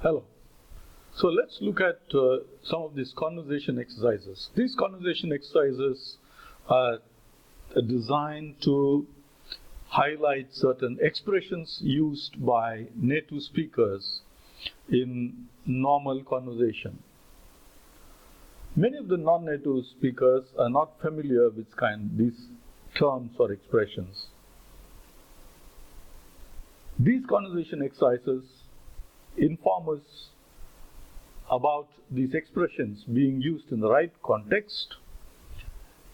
Hello. So let's look at some of these conversation exercises. These conversation exercises are designed to highlight certain expressions used by native speakers in normal conversation. Many of the non-native speakers are not familiar with these terms or expressions. These conversation exercises inform us about these expressions being used in the right context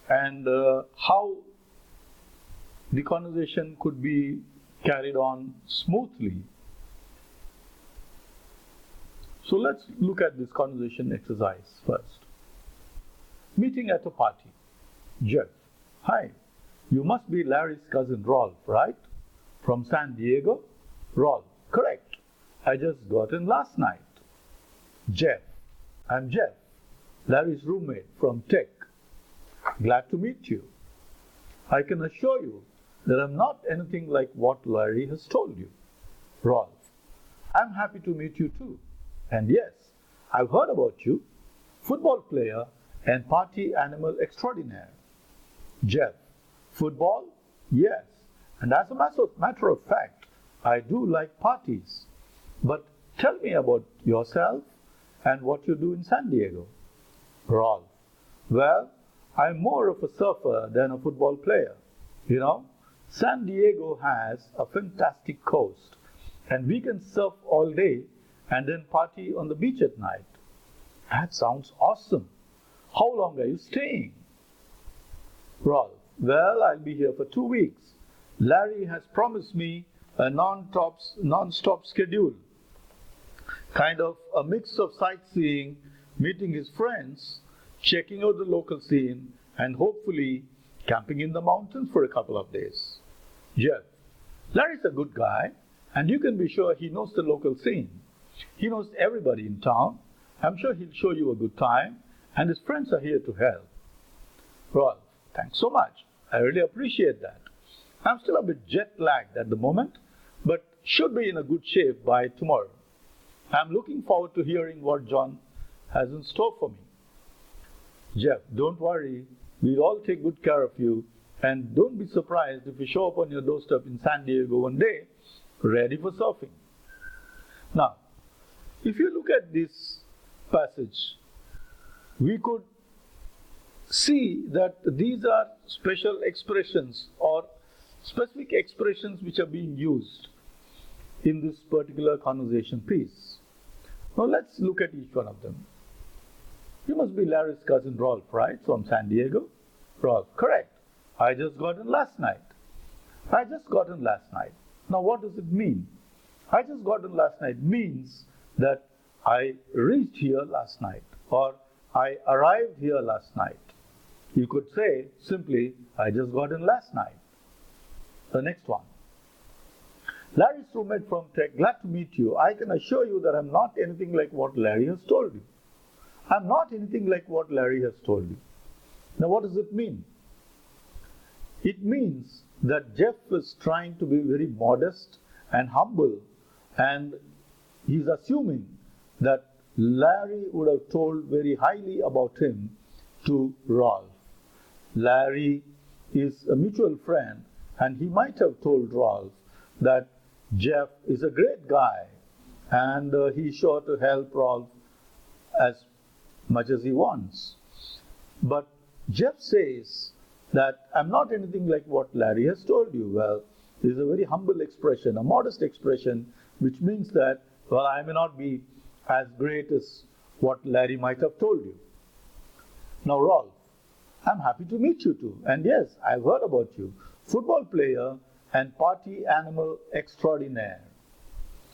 and how the conversation could be carried on smoothly. So let's look at this conversation exercise first. Meeting at a party. Jeff: Hi, you must be Larry's cousin Rolf, right? From San Diego? Rolf: Correct. I just got in last night. Jeff: I'm Jeff, Larry's roommate from Tech. Glad to meet you. I can assure you that I'm not anything like what Larry has told you. Rolf: I'm happy to meet you too. And yes, I've heard about you, football player and party animal extraordinaire. Jeff: Football? Yes. And as a matter of fact, I do like parties. But tell me about yourself and what you do in San Diego. Rolf: Well, I'm more of a surfer than a football player. You know, San Diego has a fantastic coast, and we can surf all day and then party on the beach at night. That sounds awesome. How long are you staying? Rolf: Well, I'll be here for 2 weeks. Larry has promised me a non-stop schedule. Kind of a mix of sightseeing, meeting his friends, checking out the local scene, and hopefully camping in the mountains for a couple of days. Jeff: Larry's a good guy, and you can be sure he knows the local scene. He knows everybody in town. I'm sure he'll show you a good time, and his friends are here to help. Rolf: Thanks so much. I really appreciate that. I'm still a bit jet-lagged at the moment, but should be in a good shape by tomorrow. I'm looking forward to hearing what John has in store for me. Jeff: Don't worry, we'll all take good care of you, and don't be surprised if we show up on your doorstep in San Diego one day, ready for surfing. Now, if you look at this passage, we could see that these are special expressions or specific expressions which are being used in this particular conversation piece. Now let's look at each one of them. You must be Larry's cousin Rolf, right? From San Diego? Rolf: Correct. I just got in last night. I just got in last night. Now what does it mean? I just got in last night means that I reached here last night, or I arrived here last night. You could say simply, I just got in last night. The next one. Larry's roommate from Tech: Glad to meet you. I can assure you that I'm not anything like what Larry has told you. I'm not anything like what Larry has told you. Now what does it mean? It means that Jeff is trying to be very modest and humble, and he's assuming that Larry would have told very highly about him to Rolf. Larry is a mutual friend, and he might have told Rolf that Jeff is a great guy, and he's sure to help Rolf as much as he wants. But Jeff says that I'm not anything like what Larry has told you. Well, this is a very humble expression, a modest expression, which means that, well, I may not be as great as what Larry might have told you. Now, Rolf: I'm happy to meet you too. And yes, I've heard about you, football player and party animal extraordinaire.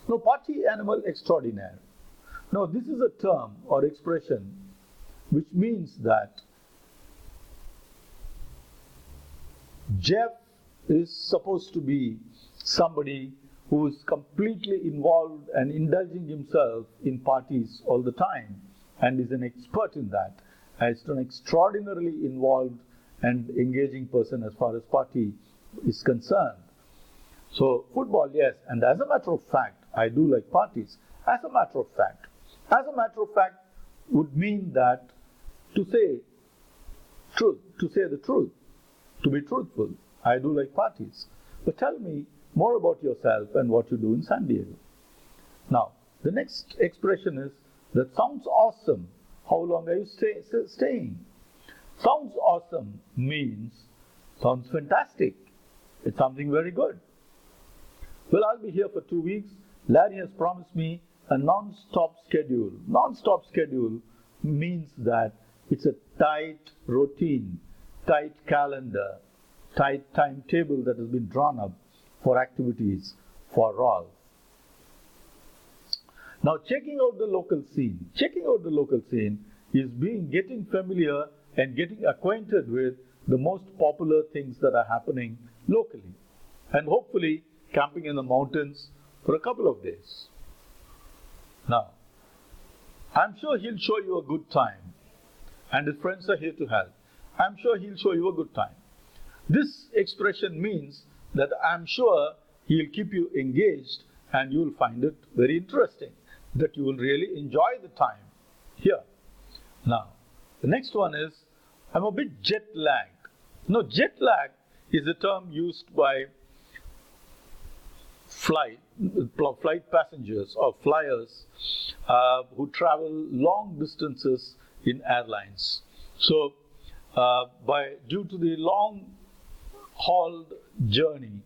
Now, party animal extraordinaire. Now, this is a term or expression which means that Jeff is supposed to be somebody who is completely involved and indulging himself in parties all the time, and is an expert in that. And it's an extraordinarily involved and engaging person as far as party is concerned. So football, yes, and as a matter of fact, I do like parties. As a matter of fact. As a matter of fact would mean that to say truth, to say the truth, to be truthful. I do like parties. But tell me more about yourself and what you do in San Diego. Now, the next expression is, that sounds awesome. How long are you staying? Sounds awesome means, sounds fantastic. It's something very good. Well, I'll be here for 2 weeks. Larry has promised me a non-stop schedule. Non-stop schedule means that it's a tight routine, tight calendar, tight timetable that has been drawn up for activities for Rolf. Now, checking out the local scene. Checking out the local scene is getting familiar and getting acquainted with the most popular things that are happening locally. And hopefully camping in the mountains for a couple of days. Now, I'm sure he'll show you a good time. And his friends are here to help. I'm sure he'll show you a good time. This expression means that I'm sure he'll keep you engaged and you'll find it very interesting, that you will really enjoy the time here. Now, the next one is, I'm a bit jet lagged. Now, jet lag is a term used by flight passengers or flyers who travel long distances in airlines. So, due to the long hauled journey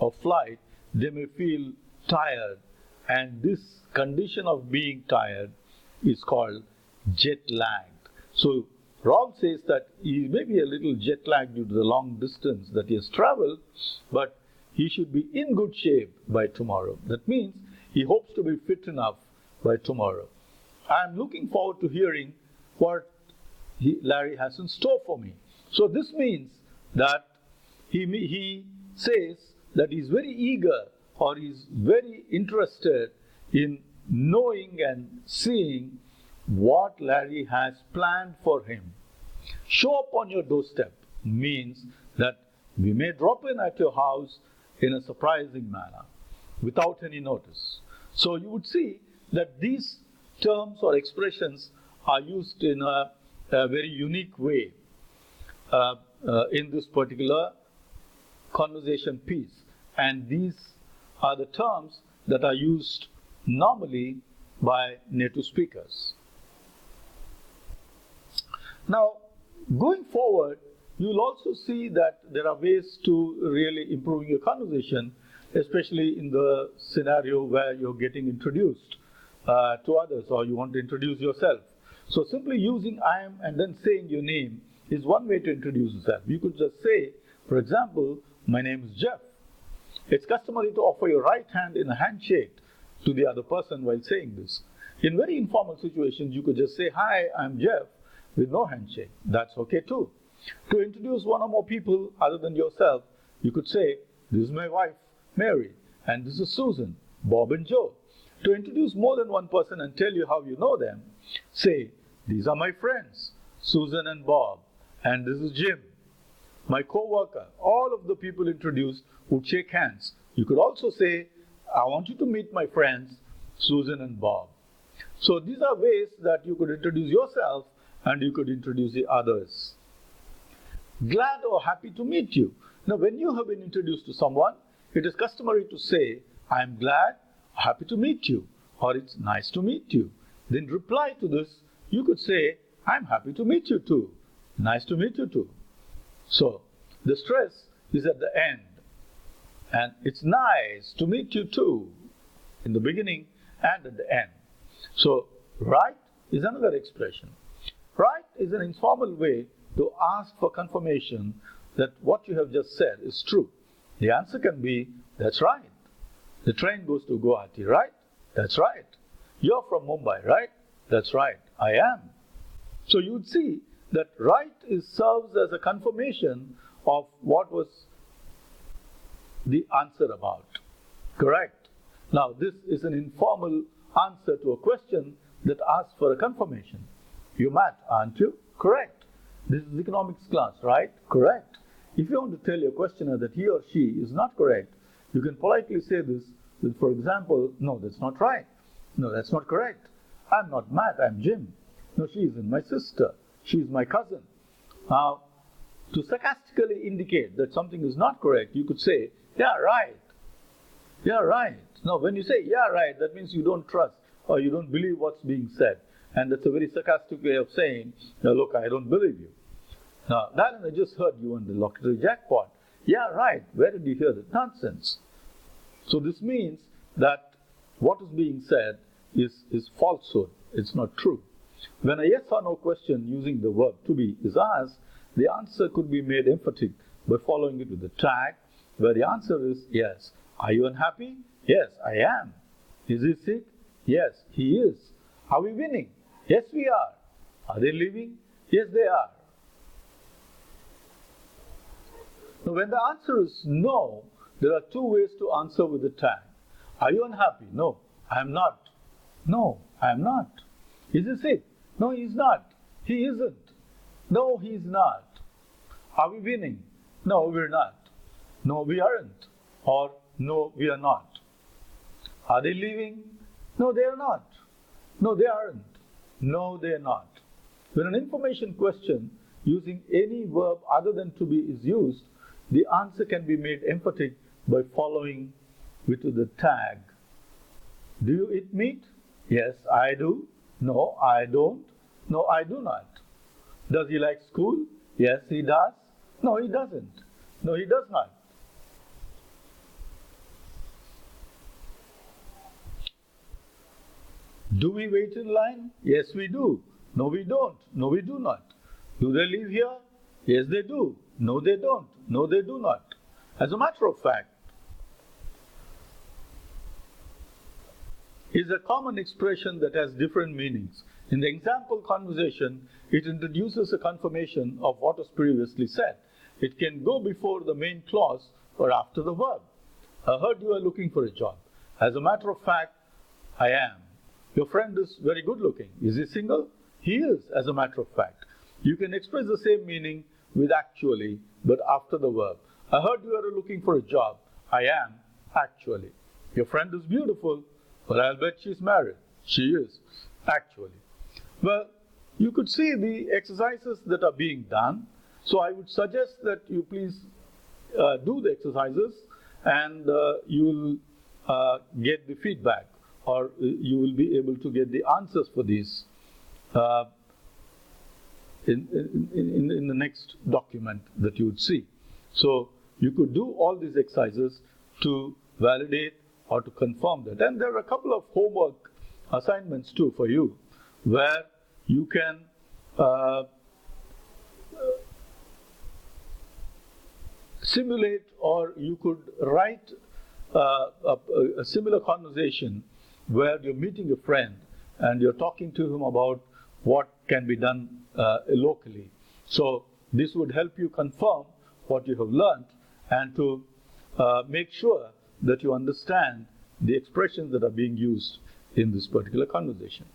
of flight, they may feel tired, and this condition of being tired is called jet lagged. So, Rob says that he may be a little jet lagged due to the long distance that he has traveled, but he should be in good shape by tomorrow. That means he hopes to be fit enough by tomorrow. I'm looking forward to hearing what Larry has in store for me. So this means that he says that he's very eager or he's very interested in knowing and seeing what Larry has planned for him. Show up on your doorstep means that we may drop in at your house in a surprising manner without any notice. So you would see that these terms or expressions are used in a very unique way in this particular conversation piece. And these are the terms that are used normally by native speakers. Now, going forward, you'll also see that there are ways to really improving your conversation, especially in the scenario where you're getting introduced to others or you want to introduce yourself. So simply using I am and then saying your name is one way to introduce yourself. You could just say, for example, my name is Jeff. It's customary to offer your right hand in a handshake to the other person while saying this. In very informal situations, you could just say, hi, I'm Jeff, with no handshake. That's okay too. To introduce one or more people other than yourself, you could say, this is my wife, Mary, and this is Susan, Bob and Joe. To introduce more than one person and tell you how you know them, say, these are my friends, Susan and Bob, and this is Jim, my co-worker. All of the people introduced would shake hands. You could also say, I want you to meet my friends, Susan and Bob. So these are ways that you could introduce yourself and you could introduce the others. Glad or happy to meet you. Now, when you have been introduced to someone, it is customary to say, I'm glad, happy to meet you, or it's nice to meet you. Then reply to this, you could say, I'm happy to meet you too, nice to meet you too. So, the stress is at the end. And it's nice to meet you too, in the beginning and at the end. So, right is another expression. Right is an informal way to ask for confirmation that what you have just said is true. The answer can be, that's right. The train goes to Guwahati, right? That's right. You're from Mumbai, right? That's right. I am. So you'd see that right serves as a confirmation of what was the answer about. Correct. Now, this is an informal answer to a question that asks for a confirmation. You're mad, aren't you? Correct. This is economics class, right? Correct. If you want to tell your questioner that he or she is not correct, you can politely say this with, for example, no, that's not right. No, that's not correct. I'm not Matt, I'm Jim. No, she isn't my sister. She's my cousin. Now, to sarcastically indicate that something is not correct, you could say, yeah, right. Yeah, right. Now, when you say, yeah, right, that means you don't trust or you don't believe what's being said. And that's a very sarcastic way of saying, no, look, I don't believe you. Now, Darren, I just heard you on the lottery jackpot. Yeah, right. Where did you hear that nonsense? So this means that what is being said is falsehood. It's not true. When a yes or no question using the verb to be is asked, the answer could be made emphatic by following it with a tag, where the answer is yes. Are you unhappy? Yes, I am. Is he sick? Yes, he is. Are we winning? Yes, we are. Are they leaving? Yes, they are. Now, when the answer is no, there are two ways to answer with a tag. Are you unhappy? No, I am not. No, I am not. Is he sick? No, he is not. He isn't. No, he is not. Are we winning? No, we're not. No, we aren't. Or no, we are not. Are they leaving? No, they are not. No, they aren't. No, they are not. When an information question using any verb other than to be is used, the answer can be made emphatic by following with the tag. Do you eat meat? Yes, I do. No, I don't. No, I do not. Does he like school? Yes, he does. No, he doesn't. No, he does not. Do we wait in line? Yes, we do. No, we don't. No, we do not. Do they live here? Yes, they do. No, they don't. No, they do not. As a matter of fact, is a common expression that has different meanings. In the example conversation, it introduces a confirmation of what was previously said. It can go before the main clause or after the verb. I heard you are looking for a job. As a matter of fact, I am. Your friend is very good looking. Is he single? He is, as a matter of fact. You can express the same meaning with actually, but after the verb. I heard you are looking for a job. I am, actually. Your friend is beautiful, but I'll bet she's married. She is, actually. Well, you could see the exercises that are being done. So I would suggest that you please do the exercises and you will get the feedback, or you will be able to get the answers for these in the next document that you would see. So you could do all these exercises to validate or to confirm that. And there are a couple of homework assignments too for you, where you can simulate, or you could write a similar conversation where you're meeting a friend and you're talking to him about what can be done locally. So this would help you confirm what you have learned and to make sure that you understand the expressions that are being used in this particular conversation.